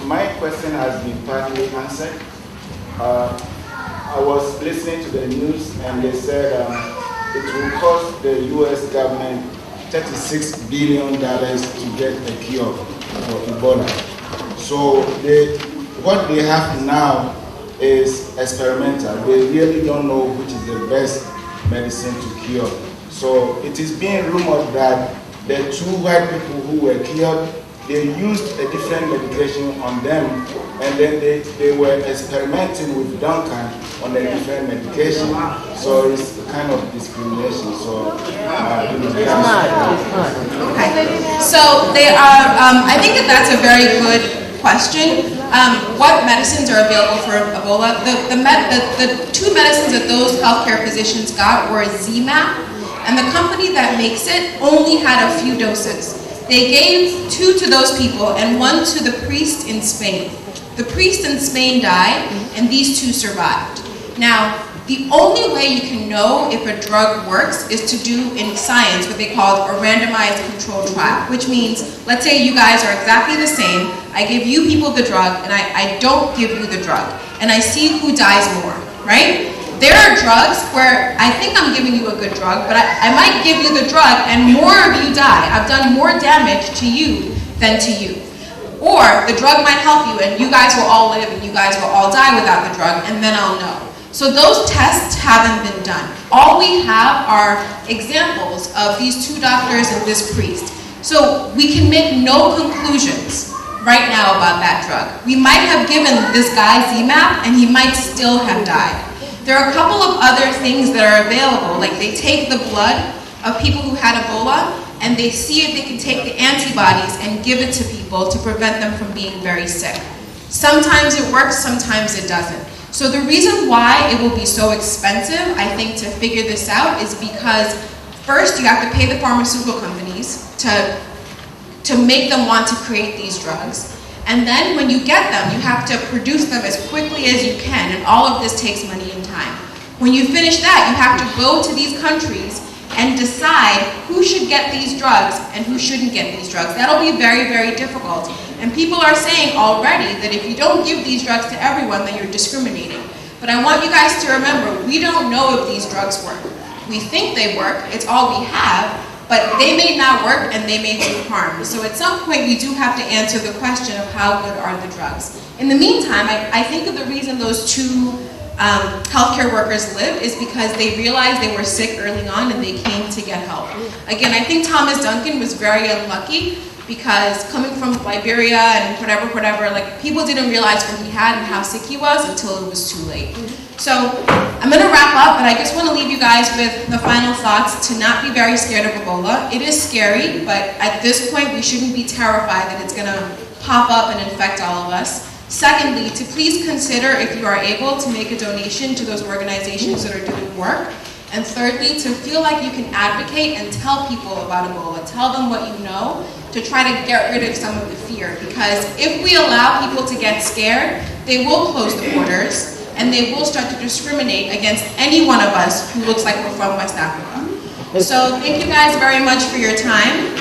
My question has been partly answered. I was listening to the news and they said it will cost the US government $36 billion to get a cure for Ebola. So what they have now is experimental. They really don't know which is the best medicine to cure. So it is being rumored that the 2 white people who were cured, they used a different medication on them, and then they were experimenting with Duncan on a different medication. So it's kind of discrimination. So So they are, I think that's a very good question. What medicines are available for Ebola? The 2 medicines that those healthcare physicians got were Z-Map, and the company that makes it only had a few doses. They gave 2 to those people and 1 to the priest in Spain. The priest in Spain died, and these 2 survived. Now, the only way you can know if a drug works is to do in science what they call a randomized controlled trial, which means, let's say you guys are exactly the same, I give you people the drug, and I don't give you the drug, and I see who dies more, right? There are drugs where I think I'm giving you a good drug, but I might give you the drug and more of you die. I've done more damage to you than to you. Or the drug might help you and you guys will all live and you guys will all die without the drug, and then I'll know. So those tests haven't been done. All we have are examples of these 2 doctors and this priest. So we can make no conclusions right now about that drug. We might have given this guy ZMapp and he might still have died. There are a couple of other things that are available, like they take the blood of people who had Ebola and they see if they can take the antibodies and give it to people to prevent them from being very sick. Sometimes it works, sometimes it doesn't. So the reason why it will be so expensive, I think, to figure this out is because first you have to pay the pharmaceutical companies to make them want to create these drugs. And then when you get them, you have to produce them as quickly as you can, and all of this takes money and time. When you finish that, you have to go to these countries and decide who should get these drugs and who shouldn't get these drugs. That'll be very, very difficult. And people are saying already that if you don't give these drugs to everyone, then you're discriminating. But I want you guys to remember, we don't know if these drugs work. We think they work, it's all we have, but they may not work and they may do harm. So at some point we do have to answer the question of how good are the drugs. In the meantime, I think of the reason those 2 healthcare workers live is because they realized they were sick early on and they came to get help. Again, I think Thomas Duncan was very unlucky because coming from Liberia and whatever, like people didn't realize what he had and how sick he was until it was too late. So I'm going to wrap up, but I just want to leave you guys with the final thoughts to not be very scared of Ebola. It is scary, but at this point we shouldn't be terrified that it's going to pop up and infect all of us. Secondly, to please consider if you are able to make a donation to those organizations that are doing work. And thirdly, to feel like you can advocate and tell people about Ebola. Tell them what you know to try to get rid of some of the fear. Because if we allow people to get scared, they will close the borders and they will start to discriminate against any one of us who looks like we're from West Africa. So thank you guys very much for your time.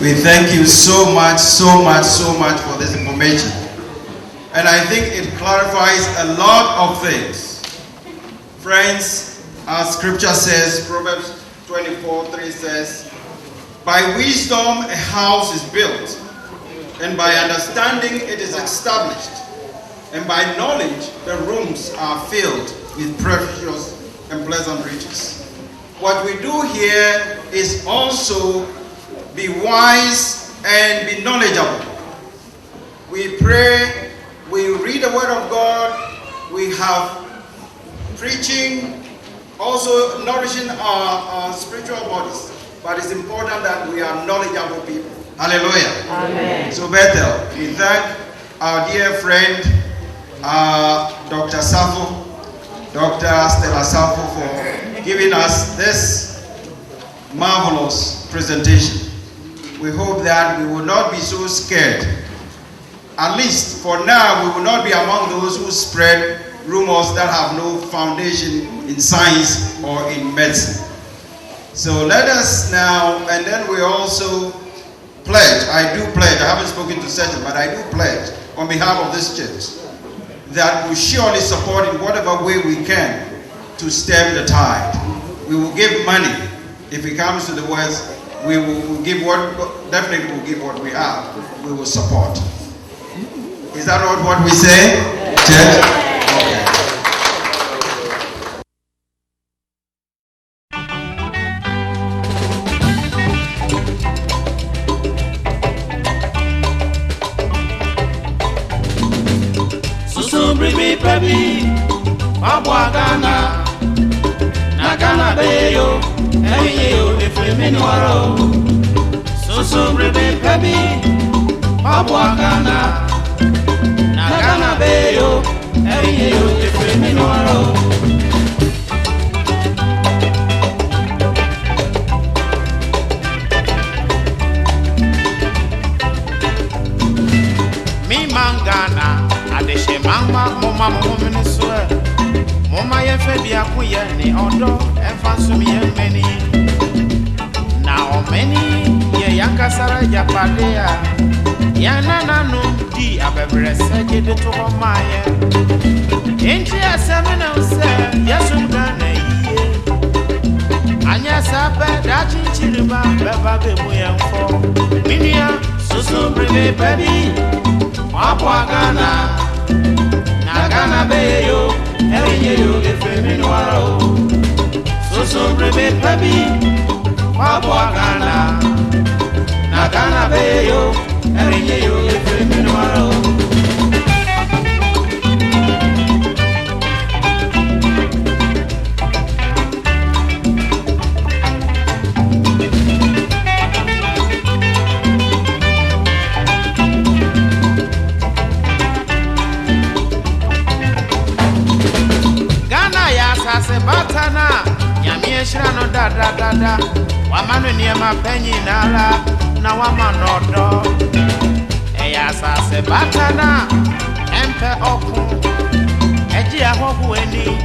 We thank you so much for this information. And I think it clarifies a lot of things. Friends, as scripture says, Proverbs 24:3 says, by wisdom a house is built, and by understanding it is established, and by knowledge the rooms are filled with precious and pleasant riches. What we do here is also be wise and be knowledgeable. We pray, we read the word of God, we have preaching, also nourishing our spiritual bodies. But it's important that we are knowledgeable people. Hallelujah. Amen. So Bethel, we thank our dear friend, Dr. Safo, Dr. Stella Safo, for giving us this marvelous presentation. We hope that we will not be so scared. At least for now, we will not be among those who spread rumors that have no foundation in science or in medicine. So let us now, and then we also pledge, I do pledge, I haven't spoken to Session, but I do pledge on behalf of this church that we surely support in whatever way we can to stem the tide. We will give money. If it comes to the worst, we will give what, definitely we'll give what we have. We will support. Is that not what we say, church? Okay. Baby, Abwa Ghana, Nagana Bayo, Hey, efiri mi nuaro. Susu brebe pebi, Pabwa Ghana. Na Ghana be yo, erinye yo efiri mi nuaro. Mi mangana, adeshe mama, mama mumini swe. Mama ye febi akuye ni odo, efansumi ye meni. Na omeni ye yankasara japadea. Yana nanu di abebre sege de to maye. Inchi asemena use, yesum gane iye. Anya sabe da chinchiriba, beba bebu yenfo. Minia, susu breve baby. Pabwa Ghana, na Ghana be yo, erinye yo efiri mi nuaro. Susu brebe pebi, Pabwa Ghana, na Ghana be yo, erinye yo efiri mi nuaro. Batana, Yamie Shrano da, Wamanu near my penny nala, na wama no do. Eyasa se batana, Empe oku, Ejia hobu eni,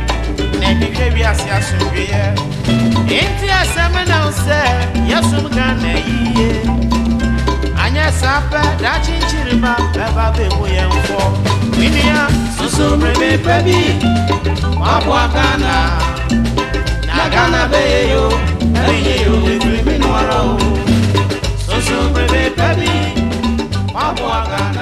Nedi Kebia Siasubie. Inti a semina se, Yasum Gane ye. Anya sape, Dachin Chiriba, Beba Bebu Yemfo. Minia, Susu Brebe Pebi. Pabwa Ghana, na Ghana be yo, erinye yo efiri mi nuaro. Susu brebe pebi, Pabwa Ghana.